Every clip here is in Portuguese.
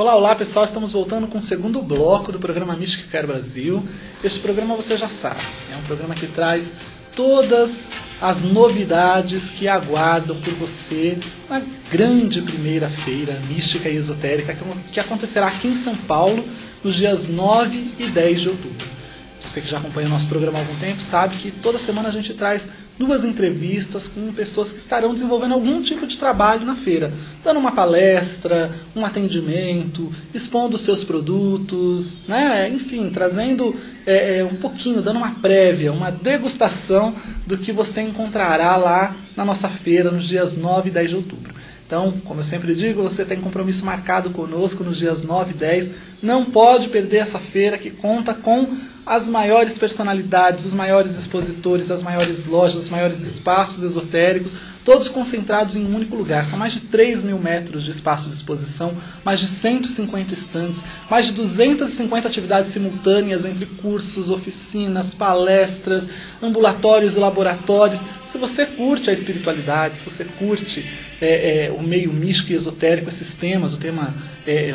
Olá, olá pessoal, estamos voltando com o segundo bloco do programa Mística Fair Brasil. Este programa você já sabe, é um programa que traz todas as novidades que aguardam por você na grande primeira feira mística e esotérica que acontecerá aqui em São Paulo nos dias 9 e 10 de outubro. Você que já acompanha o nosso programa há algum tempo sabe que toda semana a gente traz 2 entrevistas com pessoas que estarão desenvolvendo algum tipo de trabalho na feira, dando uma palestra, um atendimento, expondo seus produtos, né? Enfim, trazendo um pouquinho, dando uma prévia, uma degustação do que você encontrará lá na nossa feira nos dias 9 e 10 de outubro. Então, como eu sempre digo, você tem compromisso marcado conosco nos dias 9 e 10. Não pode perder essa feira que conta com as maiores personalidades, os maiores expositores, as maiores lojas, os maiores espaços esotéricos, todos concentrados em um único lugar. São mais de 3.000 metros de espaço de exposição, mais de 150 estandes, mais de 250 atividades simultâneas entre cursos, oficinas, palestras, ambulatórios e laboratórios. Se você curte a espiritualidade, se você curte o meio místico e esotérico, esses temas, o tema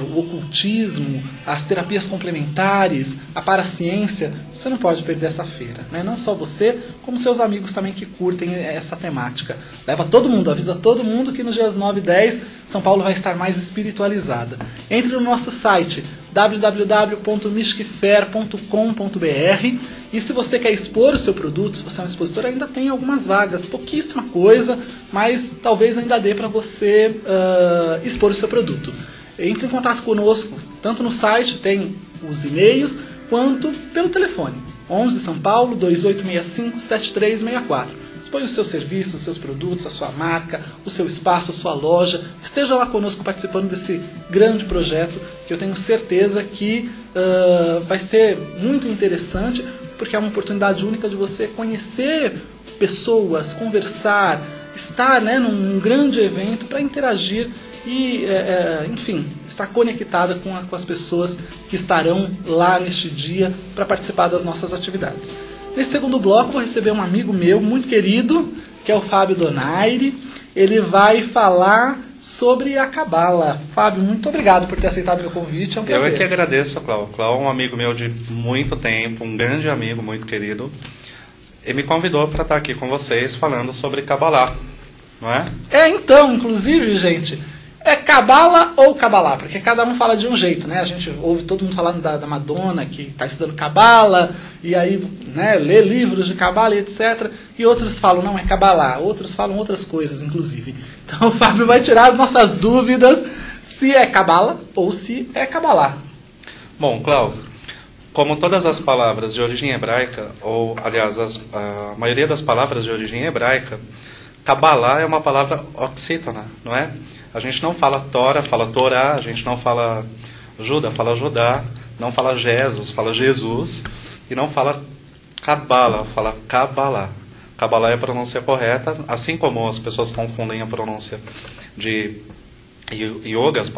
o ocultismo, as terapias complementares, a paraciência, você não pode perder essa feira, né? Não só você, como seus amigos também que curtem essa temática. Leva todo mundo, avisa todo mundo que nos dias 9 e 10 São Paulo vai estar mais espiritualizada. Entre no nosso site www.mysticfair.com.br e se você quer expor o seu produto, se você é um expositor, ainda tem algumas vagas, pouquíssima coisa, mas talvez ainda dê para você expor o seu produto. Entre em contato conosco, tanto no site, tem os e-mails, quanto pelo telefone. 11 São Paulo, 2865-7364. Expõe o seu serviço, os seus produtos, a sua marca, o seu espaço, a sua loja. Esteja lá conosco participando desse grande projeto, que eu tenho certeza que vai ser muito interessante, porque é uma oportunidade única de você conhecer pessoas, conversar, estar, né, num grande evento para interagir e, enfim, estar conectada com as pessoas que estarão lá neste dia para participar das nossas atividades. Nesse segundo bloco, vou receber um amigo meu muito querido, que é o Fábio Donaire. Ele vai falar sobre a Cabala. Fábio, muito obrigado por ter aceitado o meu convite, é um prazer. Eu é que agradeço, Cláudio. Cláudio é um amigo meu de muito tempo, um grande amigo, muito querido. Ele me convidou para estar aqui com vocês falando sobre Kabbalah, não é? Então, inclusive, gente, é Cabala ou Kabbalah? Porque cada um fala de um jeito, né? A gente ouve todo mundo falando da Madonna, que está estudando Cabala, e aí, né, lê livros de Cabala e etc. E outros falam, não, é Kabbalah. Outros falam outras coisas, inclusive. Então o Fábio vai tirar as nossas dúvidas se é Cabala ou se é Kabbalah. Bom, Cláudio, como todas as palavras de origem hebraica, ou, aliás, a maioria das palavras de origem hebraica, Kabbalah é uma palavra oxítona, não é? A gente não fala Tora, fala Torá, a gente não fala Judá, fala Judá, não fala Jesus, fala Jesus, e não fala Kabbalah, fala Kabbalah. Kabbalah é a pronúncia correta, assim como as pessoas confundem a pronúncia de yoga, as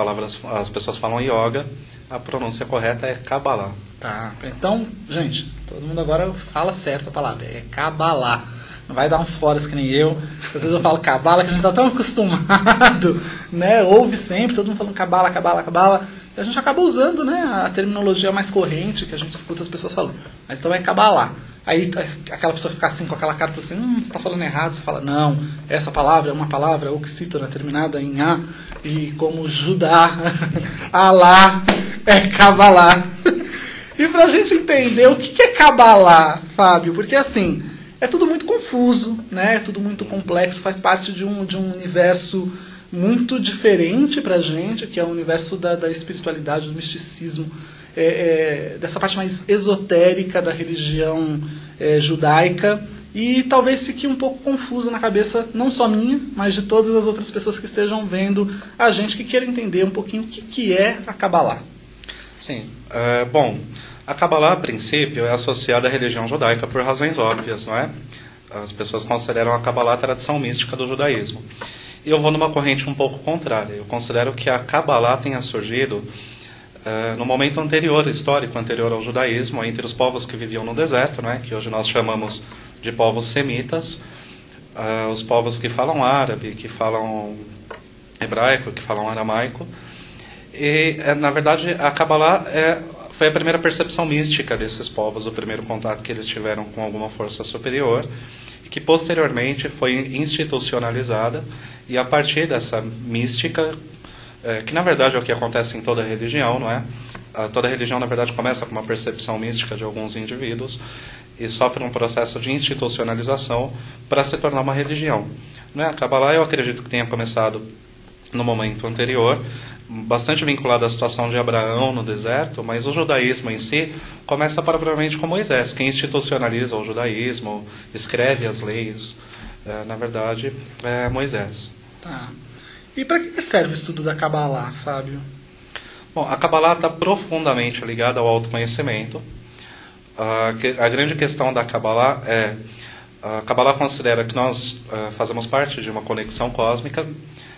pessoas falam yoga, a pronúncia correta é Kabbalah. Tá, então, gente, todo mundo agora fala certo a palavra, é Kabbalah. Não vai dar uns foras que nem eu. Às vezes eu falo Cabala, que a gente está tão acostumado, né? Ouve sempre, todo mundo falando Cabala, Cabala, Cabala. E a gente acaba usando, né, a terminologia mais corrente que a gente escuta as pessoas falando. Mas então é Kabbalah. Aí aquela pessoa fica assim com aquela cara, assim, você está falando errado. Você fala, não, essa palavra é uma palavra oxítona, terminada em A. E como Judá, Alá, é Kabbalah. E pra gente entender o que é Kabbalah, Fábio, porque assim, é tudo muito confuso, né? É tudo muito complexo, faz parte de um universo muito diferente pra gente, que é o universo da espiritualidade, do misticismo, dessa parte mais esotérica da religião judaica, e talvez fique um pouco confusa na cabeça, não só minha, mas de todas as outras pessoas que estejam vendo a gente, que queiram entender um pouquinho o que é a Kabbalah. Sim, bom, a Kabbalah, a princípio, é associada à religião judaica por razões óbvias, não é? As pessoas consideram a Kabbalah a tradição mística do judaísmo. E eu vou numa corrente um pouco contrária. Eu considero que a Kabbalah tenha surgido no momento anterior, histórico anterior ao judaísmo, entre os povos que viviam no deserto, não é? Que hoje nós chamamos de povos semitas, os povos que falam árabe, que falam hebraico, que falam aramaico. E, na verdade, a Kabbalah foi a primeira percepção mística desses povos, o primeiro contato que eles tiveram com alguma força superior, que posteriormente foi institucionalizada, e a partir dessa mística, que na verdade é o que acontece em toda religião, não é? Toda religião, na verdade, começa com uma percepção mística de alguns indivíduos e sofre um processo de institucionalização para se tornar uma religião. Não é? A Kabbalah, eu acredito que tenha começado no momento anterior, bastante vinculado à situação de Abraão no deserto, mas o judaísmo em si começa propriamente com Moisés. Quem institucionaliza o judaísmo, escreve as leis, na verdade, é Moisés. Tá. E para que serve o estudo da Kabbalah, Fábio? Bom, a Kabbalah está profundamente ligada ao autoconhecimento. A grande questão da Kabbalah a Kabbalah considera que nós fazemos parte de uma conexão cósmica.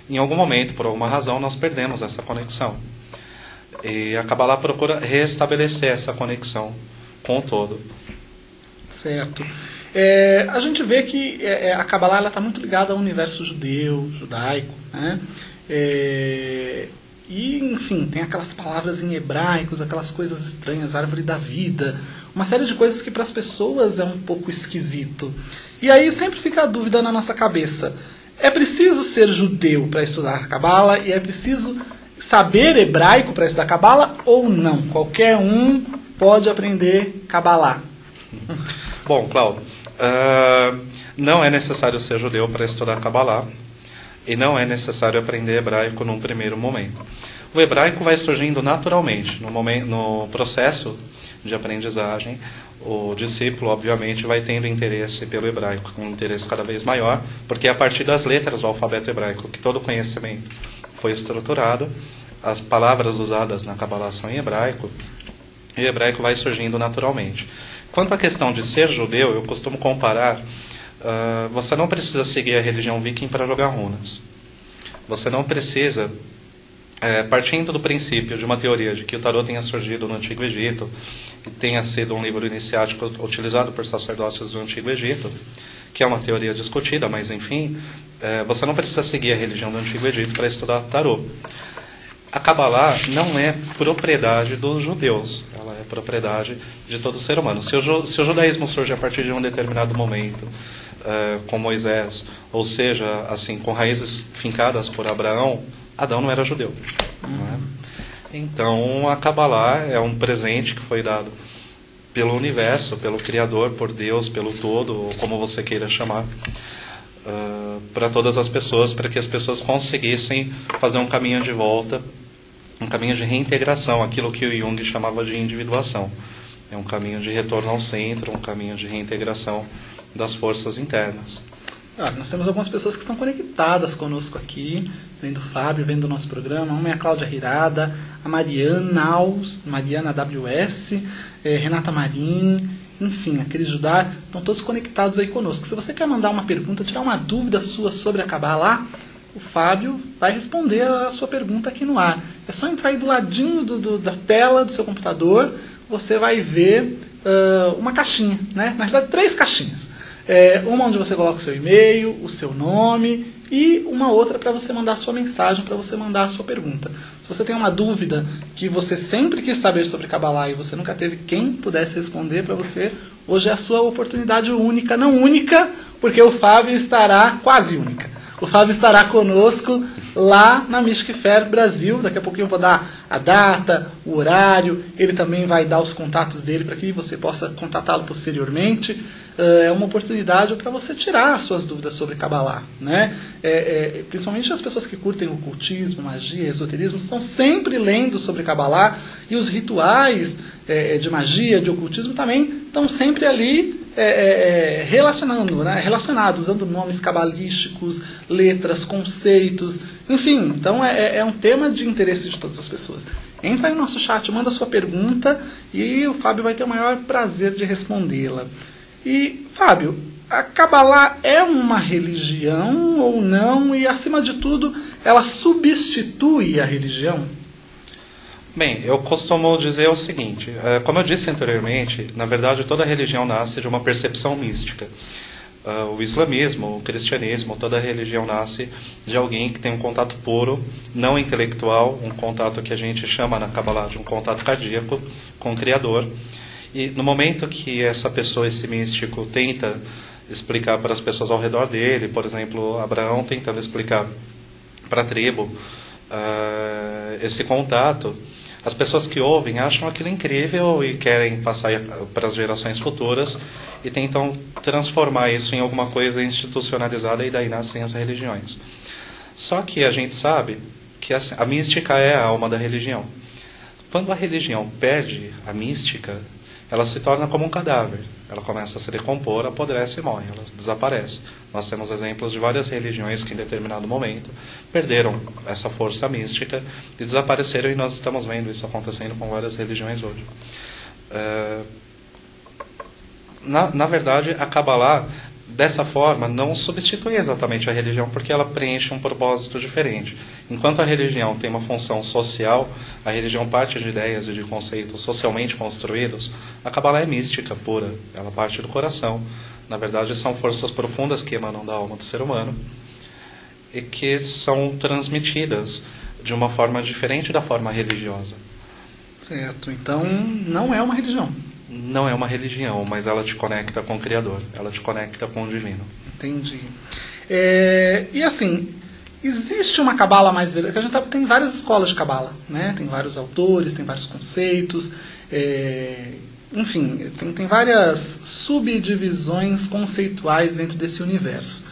Em algum momento, por alguma razão, nós perdemos essa conexão. E a Kabbalah procura restabelecer essa conexão com o todo. Certo. A gente vê que a Kabbalah está muito ligada ao universo judeu, judaico, né? E, enfim, tem aquelas palavras em hebraicos, aquelas coisas estranhas, árvore da vida, uma série de coisas que para as pessoas é um pouco esquisito. E aí sempre fica a dúvida na nossa cabeça. É preciso ser judeu para estudar a Kabbalah e é preciso saber hebraico para estudar Kabbalah ou não? Qualquer um pode aprender Kabbalah. Bom, Cláudio, não é necessário ser judeu para estudar Kabbalah e não é necessário aprender hebraico num primeiro momento. O hebraico vai surgindo naturalmente. No processo de aprendizagem, o discípulo, obviamente, vai tendo interesse pelo hebraico, um interesse cada vez maior, porque é a partir das letras do alfabeto hebraico que todo o conhecimento foi estruturado, as palavras usadas na Kabbalah são em hebraico, e o hebraico vai surgindo naturalmente. Quanto à questão de ser judeu, eu costumo comparar, você não precisa seguir a religião viking para jogar runas. Você não precisa, partindo do princípio de uma teoria de que o tarô tenha surgido no Antigo Egito, e tenha sido um livro iniciático utilizado por sacerdotes do Antigo Egito, que é uma teoria discutida, mas enfim, você não precisa seguir a religião do Antigo Egito para estudar tarô. A Kabbalah não é propriedade dos judeus, ela é propriedade de todo ser humano. Se o judaísmo surge a partir de um determinado momento, com Moisés, ou seja, assim, com raízes fincadas por Abraão, Adão não era judeu. Não é? Então, a Kabbalah é um presente que foi dado pelo universo, pelo Criador, por Deus, pelo todo, ou como você queira chamar, para todas as pessoas, para que as pessoas conseguissem fazer um caminho de volta, um caminho de reintegração, aquilo que o Jung chamava de individuação. É um caminho de retorno ao centro, um caminho de reintegração das forças internas. Nós temos algumas pessoas que estão conectadas conosco aqui, vendo o Fábio, vendo o nosso programa. Uma é a Cláudia Hirada, a Mariana WS, Renata Marim, enfim, a Cris Judar, estão todos conectados aí conosco. Se você quer mandar uma pergunta, tirar uma dúvida sua sobre a Kabbalah, o Fábio vai responder a sua pergunta aqui no ar. É só entrar aí do ladinho da tela do seu computador, você vai ver uma caixinha, né? Na verdade, 3 caixinhas. Uma onde você coloca o seu e-mail, o seu nome, e uma outra para você mandar a sua mensagem, para você mandar a sua pergunta. Se você tem uma dúvida que você sempre quis saber sobre Kabbalah e você nunca teve quem pudesse responder para você, hoje é a sua oportunidade única, não única, porque o Fábio estará quase única. O Fábio estará conosco lá na Mystic Fair Brasil. Daqui a pouquinho eu vou dar a data, o horário. Ele também vai dar os contatos dele para que você possa contatá-lo posteriormente. É uma oportunidade para você tirar as suas dúvidas sobre Kabbalah, né? Principalmente as pessoas que curtem o ocultismo, magia, esoterismo, estão sempre lendo sobre Kabbalah, e os rituais de magia, de ocultismo também estão sempre ali relacionados, usando nomes cabalísticos, letras, conceitos, enfim. Então é um tema de interesse de todas as pessoas. Entra aí no nosso chat, manda sua pergunta e o Fábio vai ter o maior prazer de respondê-la. E, Fábio, a Kabbalah é uma religião ou não? E, acima de tudo, ela substitui a religião? Bem, eu costumo dizer o seguinte, como eu disse anteriormente, na verdade toda religião nasce de uma percepção mística. o islamismo, o cristianismo, toda religião nasce de alguém que tem um contato puro, não intelectual, um contato que a gente chama na Kabbalah de um contato cardíaco com o Criador. E no momento que essa pessoa, esse místico, tenta explicar para as pessoas ao redor dele, por exemplo, Abraão tentando explicar para a tribo esse contato, as pessoas que ouvem acham aquilo incrível e querem passar para as gerações futuras e tentam transformar isso em alguma coisa institucionalizada, e daí nascem as religiões. Só que a gente sabe que a mística é a alma da religião. Quando a religião perde a mística, ela se torna como um cadáver. Ela começa a se decompor, apodrece e morre, ela desaparece. Nós temos exemplos de várias religiões que em determinado momento perderam essa força mística e desapareceram, e nós estamos vendo isso acontecendo com várias religiões hoje. Na verdade, a Kabbalah, dessa forma, não substitui exatamente a religião, porque ela preenche um propósito diferente. Enquanto a religião tem uma função social, a religião parte de ideias e de conceitos socialmente construídos, a Kabbalah é mística pura, ela parte do coração. Na verdade, são forças profundas que emanam da alma do ser humano e que são transmitidas de uma forma diferente da forma religiosa. Certo, então não é uma religião. Não é uma religião, mas ela te conecta com o Criador, ela te conecta com o Divino. Entendi. E assim, existe uma Kabbalah mais verdadeira? Porque a gente sabe que tem várias escolas de Kabbalah, né? Tem vários autores, tem vários conceitos, enfim, tem várias subdivisões conceituais dentro desse universo.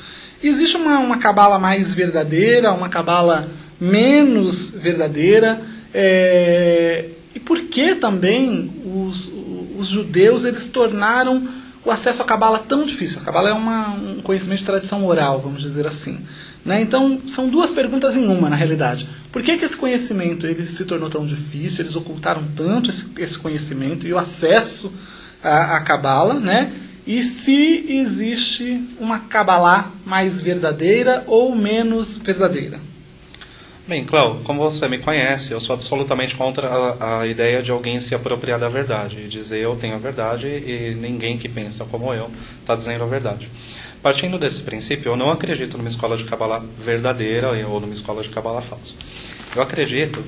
Existe uma Kabbalah mais verdadeira, uma Kabbalah menos verdadeira? E por que também os judeus eles tornaram o acesso à Kabbalah tão difícil? A Kabbalah é um conhecimento de tradição oral, vamos dizer assim. Né? Então, são duas perguntas em uma, na realidade. Por que esse conhecimento ele se tornou tão difícil? Eles ocultaram tanto esse conhecimento e o acesso à Kabbalah, né? E se existe uma Kabbalah mais verdadeira ou menos verdadeira? Bem, Cláudio, como você me conhece, eu sou absolutamente contra a ideia de alguém se apropriar da verdade e dizer eu tenho a verdade e ninguém que pensa como eu está dizendo a verdade. Partindo desse princípio, eu não acredito numa escola de Kabbalah verdadeira ou numa escola de Kabbalah falsa. Eu acredito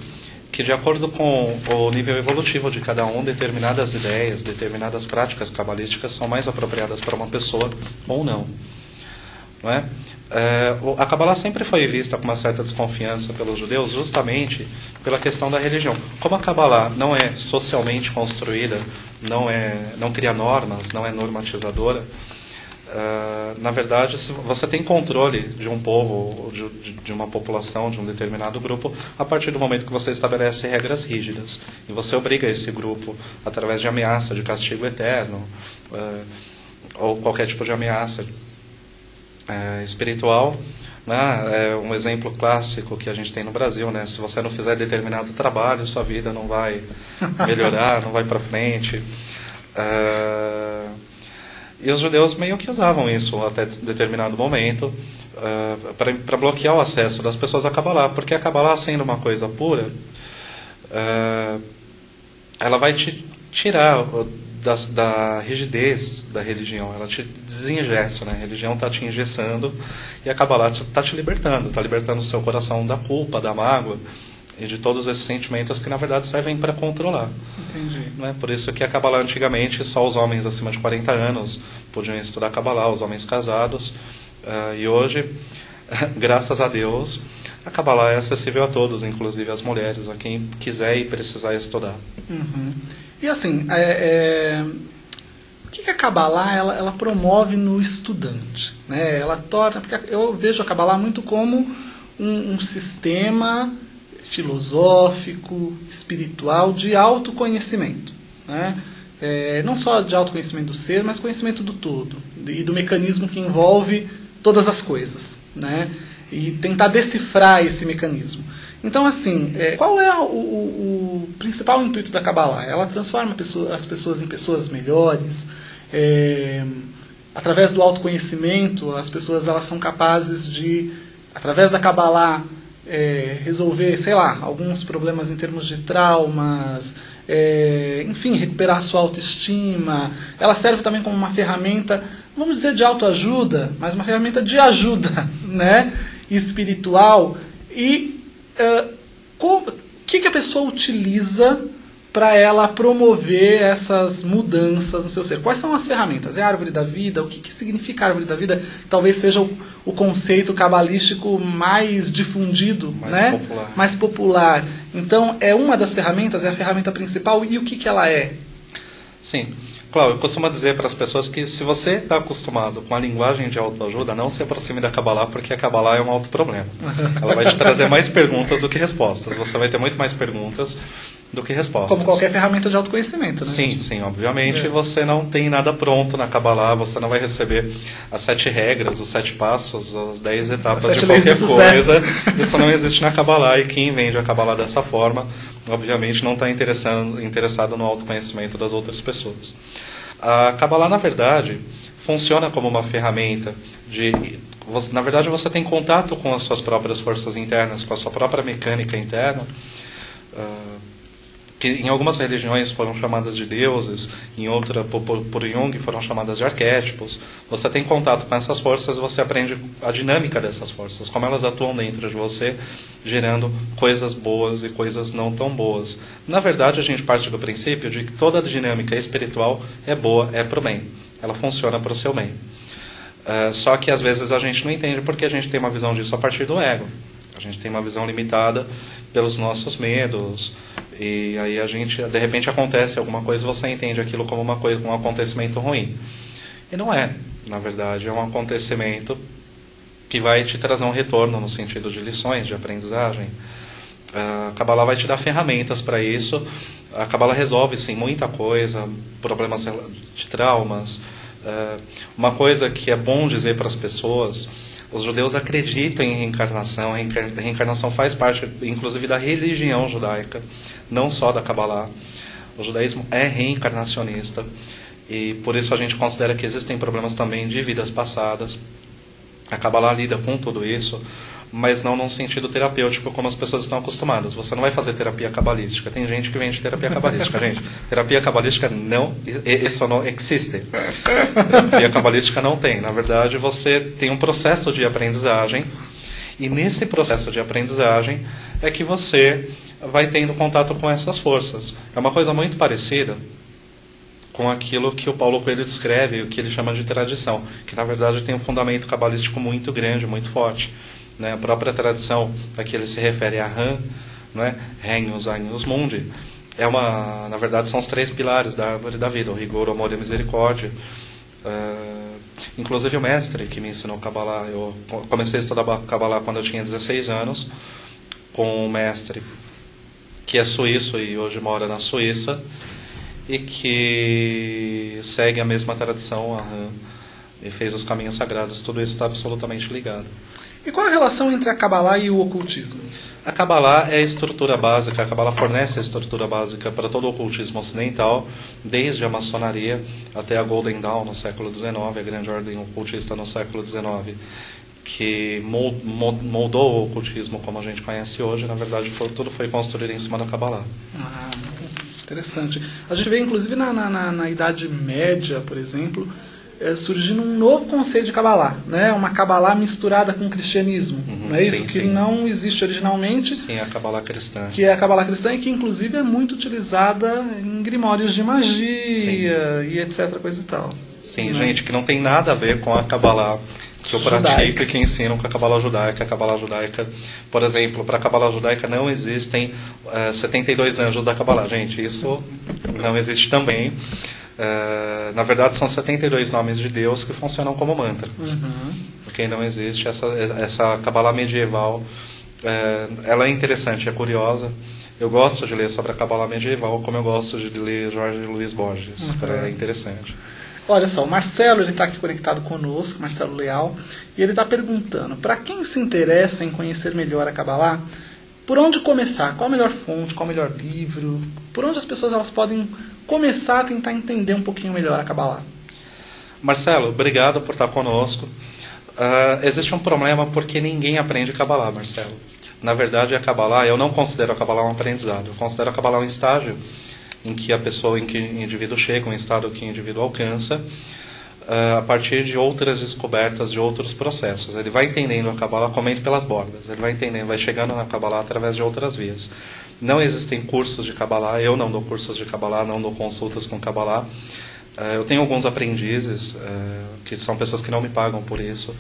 que, de acordo com o nível evolutivo de cada um, determinadas ideias, determinadas práticas cabalísticas são mais apropriadas para uma pessoa ou não. Não é? A Kabbalah sempre foi vista com uma certa desconfiança pelos judeus, justamente pela questão da religião. Como a Kabbalah não é socialmente construída, não cria normas, não é normatizadora, na verdade, você tem controle de um povo, de uma população, de um determinado grupo, a partir do momento que você estabelece regras rígidas. E você obriga esse grupo, através de ameaça de castigo eterno, ou qualquer tipo de ameaça espiritual, né? Um exemplo clássico que a gente tem no Brasil, né? Se você não fizer determinado trabalho, sua vida não vai melhorar, não vai para frente. E os judeus meio que usavam isso até determinado momento para bloquear o acesso das pessoas a Kabbalah, porque a Kabbalah, sendo uma coisa pura, ela vai te tirar da rigidez da religião, ela te desengessa, né? A religião está te engessando e a Kabbalah está te libertando, está libertando o seu coração da culpa, da mágoa e de todos esses sentimentos que na verdade servem para controlar. Entendi. Né? Por isso que a Kabbalah antigamente só os homens acima de 40 anos podiam estudar Kabbalah, os homens casados, e hoje, graças a Deus, a Kabbalah é acessível a todos, inclusive as mulheres, a quem quiser e precisar estudar. Uhum. E assim, o que a Kabbalah ela promove no estudante? Né? Ela torna, porque eu vejo a Kabbalah muito como um sistema filosófico, espiritual, de autoconhecimento. Né? Não só de autoconhecimento do ser, mas conhecimento do todo, e do mecanismo que envolve todas as coisas. Né? E tentar decifrar esse mecanismo. Então, assim, qual é o principal intuito da Kabbalah? Ela transforma as pessoas em pessoas melhores. Através do autoconhecimento, as pessoas elas são capazes de, através da Kabbalah, resolver, sei lá, alguns problemas em termos de traumas, enfim, recuperar a sua autoestima. Ela serve também como uma ferramenta, vamos dizer, de autoajuda, mas uma ferramenta de ajuda, né, espiritual. E o que a pessoa utiliza para ela promover essas mudanças no seu ser? Quais são as ferramentas? É a árvore da vida? O que significa a árvore da vida? Talvez seja o conceito cabalístico mais difundido, mais popular. Então, é uma das ferramentas, é a ferramenta principal. E o que ela é? Sim. Cláudio, eu costumo dizer para as pessoas que se você está acostumado com a linguagem de autoajuda, não se aproxime da Kabbalah, porque a Kabbalah é um alto problema. Ela vai te trazer mais perguntas do que respostas. Você vai ter muito mais perguntas do que respostas. Como qualquer ferramenta de autoconhecimento, né? Sim, sim, obviamente você não tem nada pronto na Kabbalah, você não vai receber as 7 regras, os 7 passos, as 10 etapas de qualquer coisa. Isso não existe na Kabbalah, e quem vende a Kabbalah dessa forma, obviamente não está interessado no autoconhecimento das outras pessoas. A Kabbalah, na verdade, funciona como uma ferramenta de... Na verdade, você tem contato com as suas próprias forças internas, com a sua própria mecânica interna, que em algumas religiões foram chamadas de deuses, em outra, por Jung, foram chamadas de arquétipos. Você tem contato com essas forças e você aprende a dinâmica dessas forças, como elas atuam dentro de você, gerando coisas boas e coisas não tão boas. Na verdade, a gente parte do princípio de que toda dinâmica espiritual é boa, é para o bem. Ela funciona para o seu bem. Só que às vezes a gente não entende porque a gente tem uma visão disso a partir do ego. A gente tem uma visão limitada pelos nossos medos. E aí de repente acontece alguma coisa e você entende aquilo como um acontecimento ruim. E não é. Na verdade, é um acontecimento que vai te trazer um retorno no sentido de lições, de aprendizagem. A Kabbalah vai te dar ferramentas para isso. A Kabbalah resolve, sim, muita coisa, problemas de traumas. Uma coisa que é bom dizer para as pessoas: os judeus acreditam em reencarnação. A reencarnação faz parte, inclusive, da religião judaica, não só da Kabbalah. O judaísmo é reencarnacionista e por isso a gente considera que existem problemas também de vidas passadas. A Kabbalah lida com tudo isso, mas não num sentido terapêutico como as pessoas estão acostumadas. Você não vai fazer terapia cabalística. Tem gente que vende terapia cabalística. Gente, terapia cabalística isso não existe. Terapia cabalística não tem. Na verdade, você tem um processo de aprendizagem, e nesse processo de aprendizagem é que você vai tendo contato com essas forças. É uma coisa muito parecida com aquilo que o Paulo Coelho descreve, o que ele chama de tradição, que na verdade tem um fundamento cabalístico muito grande, muito forte. A própria tradição a que ele se refere a Ram, Regnus Agnus Mundi, na verdade são os 3 pilares da árvore da vida: o rigor, o amor e a misericórdia. Inclusive o mestre que me ensinou Kabbalah, eu comecei a estudar Kabbalah quando eu tinha 16 anos, com um mestre que é suíço e hoje mora na Suíça, e que segue a mesma tradição, a Ram, e fez os caminhos sagrados. Tudo isso está absolutamente ligado. E qual a relação entre a Kabbalah e o ocultismo? A Kabbalah é a estrutura básica, a Kabbalah fornece a estrutura básica para todo o ocultismo ocidental, desde a maçonaria até a Golden Dawn no século XIX, a grande ordem ocultista no século XIX, que moldou o ocultismo como a gente conhece hoje. Na verdade, tudo foi construído em cima da Kabbalah. Interessante. A gente vê, inclusive, na Idade Média, por exemplo, surgindo um novo conceito de Kabbalah, uma Kabbalah misturada com o cristianismo, não é isso? Que não existe originalmente. Sim, a Kabbalah cristã. Que é a Kabbalah cristã, e que inclusive é muito utilizada em grimórios de magia e etc, coisa e tal. Sim, gente, que não tem nada a ver com a Kabbalah que eu pratico e que ensinam com a Kabbalah judaica. A Kabbalah judaica, por exemplo, para a Kabbalah judaica não existem 72 anjos da Kabbalah. Gente, isso não existe também. Na verdade, são 72 nomes de Deus que funcionam como mantra. Porque não existe essa Kabbalah medieval. Ela é interessante, é curiosa. Eu gosto de ler sobre a Kabbalah medieval, como eu gosto de ler Jorge Luiz Borges. É interessante. Olha só, o Marcelo está aqui conectado conosco, Marcelo Leal, e ele está perguntando: para quem se interessa em conhecer melhor a Kabbalah, por onde começar? Qual a melhor fonte? Qual o melhor livro? Por onde as pessoas elas podem começar a tentar entender um pouquinho melhor a Kabbalah? Marcelo, obrigado por estar conosco. Existe um problema porque ninguém aprende Kabbalah, Marcelo. Na verdade, a Kabbalah, eu não considero a Kabbalah um aprendizado. Eu considero a Kabbalah um estágio em que o indivíduo chega, um estado que o indivíduo alcança, a partir de outras descobertas, de outros processos. Ele vai entendendo a Kabbalah comente pelas bordas, ele vai entendendo, vai chegando na Kabbalah através de outras vias. Não existem cursos de Kabbalah, eu não dou cursos de Kabbalah, não dou consultas com Kabbalah. Eu tenho alguns aprendizes, que são pessoas que não me pagam por isso,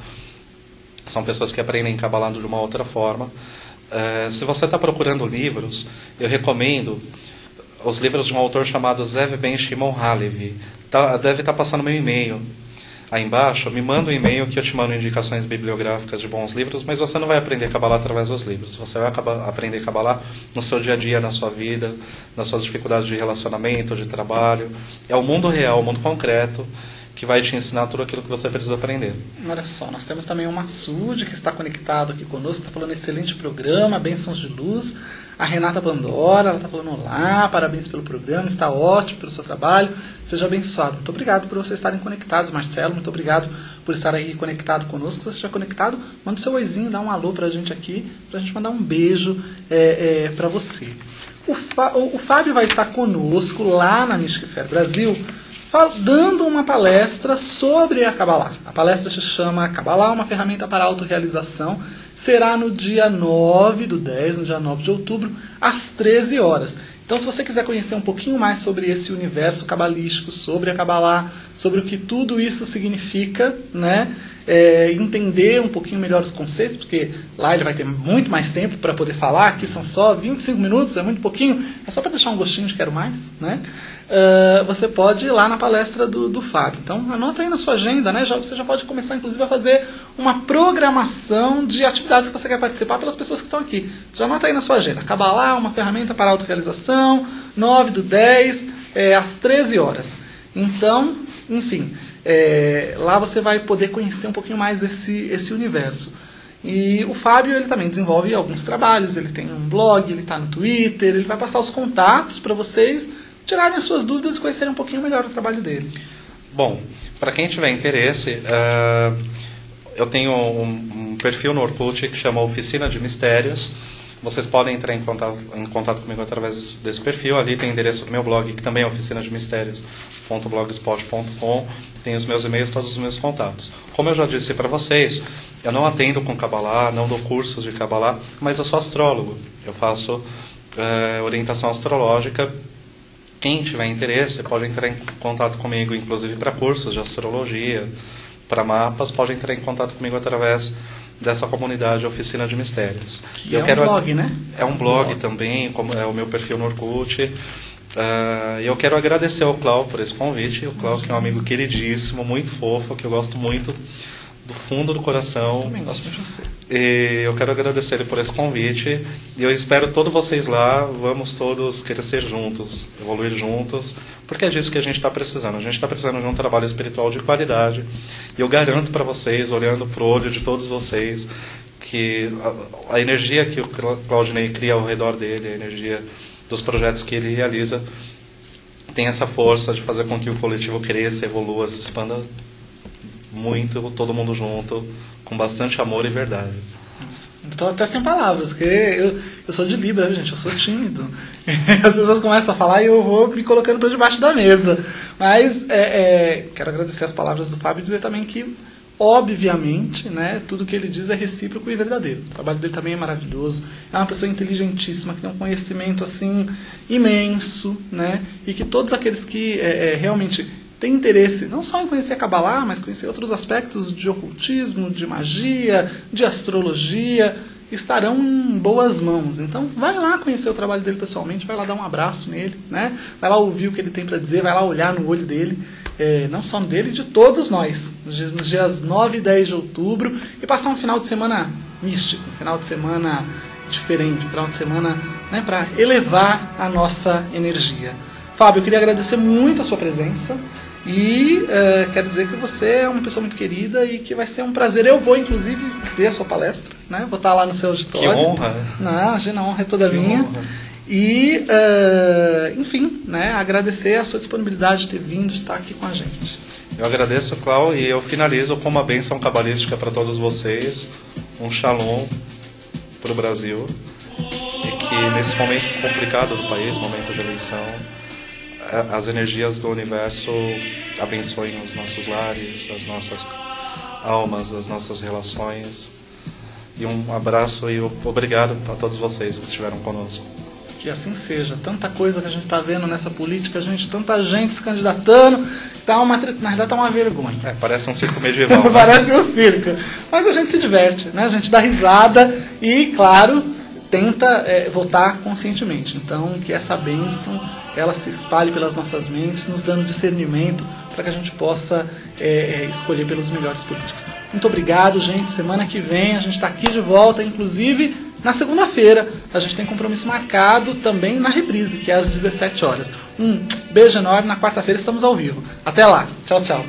são pessoas que aprendem Kabbalah de uma outra forma. Se você está procurando livros, eu recomendo os livros de um autor chamado Zev Ben Shimon Halevi. Deve estar passando meu e-mail aí embaixo. Me manda um e-mail que eu te mando indicações bibliográficas de bons livros, mas você não vai aprender Kabbalah através dos livros. Você vai aprender Kabbalah no seu dia a dia, na sua vida, nas suas dificuldades de relacionamento, de trabalho. É o mundo real, o mundo concreto, que vai te ensinar tudo aquilo que você precisa aprender. Olha só, nós temos também o Masud, que está conectado aqui conosco, está falando excelente programa, bênçãos de luz. A Renata Pandora, ela está falando olá, parabéns pelo programa, está ótimo pelo seu trabalho, seja abençoado. Muito obrigado por vocês estarem conectados, Marcelo, muito obrigado por estar aí conectado conosco. Se você estiver conectado, manda o seu oizinho, dá um alô para a gente aqui, para a gente mandar um beijo para você. O Fábio vai estar conosco lá na Mystic Fair Brasil, dando uma palestra sobre a Kabbalah. A palestra se chama Kabbalah, uma ferramenta para autorrealização. Será no dia 9/10, no dia 9 de outubro, às 13 horas. Então, se você quiser conhecer um pouquinho mais sobre esse universo cabalístico, sobre a Kabbalah, sobre o que tudo isso significa, né? Entender um pouquinho melhor os conceitos, porque lá ele vai ter muito mais tempo para poder falar, aqui são só 25 minutos, é muito pouquinho, é só para deixar um gostinho de quero mais, né? Você pode ir lá na palestra do Fábio. Então, anota aí na sua agenda, né? Você já pode começar, inclusive, a fazer uma programação de atividades que você quer participar pelas pessoas que estão aqui. Já anota aí na sua agenda. Kabbalah, uma ferramenta para autorrealização, 9/10, às 13 horas. Então, enfim, lá você vai poder conhecer um pouquinho mais esse universo. E o Fábio, ele também desenvolve alguns trabalhos, ele tem um blog, ele está no Twitter, ele vai passar os contatos para vocês tirarem as suas dúvidas e conhecerem um pouquinho melhor o trabalho dele. Bom, para quem tiver interesse, eu tenho um perfil no Orkut que chama Oficina de Mistérios. Vocês podem entrar em contato comigo através desse perfil. Ali tem o endereço do meu blog, que também é oficinademistérios.blogspot.com. Tem os meus e-mails, todos os meus contatos. Como eu já disse para vocês, eu não atendo com Kabbalah, não dou cursos de Kabbalah, mas eu sou astrólogo. Eu faço orientação astrológica. Quem tiver interesse pode entrar em contato comigo, inclusive para cursos de astrologia, para mapas, pode entrar em contato comigo através dessa comunidade Oficina de Mistérios. Que é um blog, né? É um blog também, como é o meu perfil no Orkut. E eu quero agradecer ao Clau por esse convite. O Clau, que é um amigo queridíssimo, muito fofo, que eu gosto muito do fundo do coração. Eu também gosto muito de você. E eu quero agradecer ele por esse convite. E eu espero todos vocês lá. Vamos todos crescer juntos, evoluir juntos, porque é disso que a gente está precisando. A gente está precisando de um trabalho espiritual de qualidade. E eu garanto para vocês, olhando para o olho de todos vocês, que a energia que o Claudinei cria ao redor dele, a energia dos projetos que ele realiza, tem essa força de fazer com que o coletivo cresça, evolua, se expanda muito, todo mundo junto, com bastante amor e verdade. Estou até sem palavras, porque eu sou de Libra, gente, eu sou tímido. As pessoas começam a falar e eu vou me colocando para debaixo da mesa. Mas quero agradecer as palavras do Fábio e dizer também que, obviamente, né, tudo que ele diz é recíproco e verdadeiro. O trabalho dele também é maravilhoso. É uma pessoa inteligentíssima, que tem um conhecimento assim imenso, né, e que todos aqueles que realmente têm interesse não só em conhecer a Kabbalah, mas conhecer outros aspectos de ocultismo, de magia, de astrologia, estarão em boas mãos. Então, vai lá conhecer o trabalho dele pessoalmente, vai lá dar um abraço nele, né? Vai lá ouvir o que ele tem para dizer, vai lá olhar no olho dele, não só dele, de todos nós, nos dias 9 e 10 de outubro, e passar um final de semana místico, um final de semana diferente, um final de semana, né, para elevar a nossa energia. Fábio, eu queria agradecer muito a sua presença. E quero dizer que você é uma pessoa muito querida e que vai ser um prazer. Eu vou, inclusive, ver a sua palestra, né? Vou estar lá no seu auditório. Que honra! Não, imagina, a honra é toda minha. Honra. E, enfim, né? Agradecer a sua disponibilidade de ter vindo, de estar aqui com a gente. Eu agradeço, Clau, e eu finalizo com uma bênção cabalística para todos vocês. Um shalom para o Brasil. E que nesse momento complicado do país, momento de eleição, as energias do universo abençoem os nossos lares, as nossas almas, as nossas relações. E um abraço e obrigado a todos vocês que estiveram conosco. Que assim seja. Tanta coisa que a gente está vendo nessa política, tanta gente se candidatando, na realidade está uma vergonha. Parece um circo medieval. Né? Parece um circo. Mas a gente se diverte, né? A gente dá risada e, claro, tenta votar conscientemente. Então, que essa bênção ela se espalhe pelas nossas mentes, nos dando discernimento para que a gente possa escolher pelos melhores políticos. Muito obrigado, gente. Semana que vem a gente está aqui de volta, inclusive na segunda-feira. A gente tem compromisso marcado também na reprise, que é às 17 horas. Um beijo enorme. Na quarta-feira estamos ao vivo. Até lá. Tchau, tchau.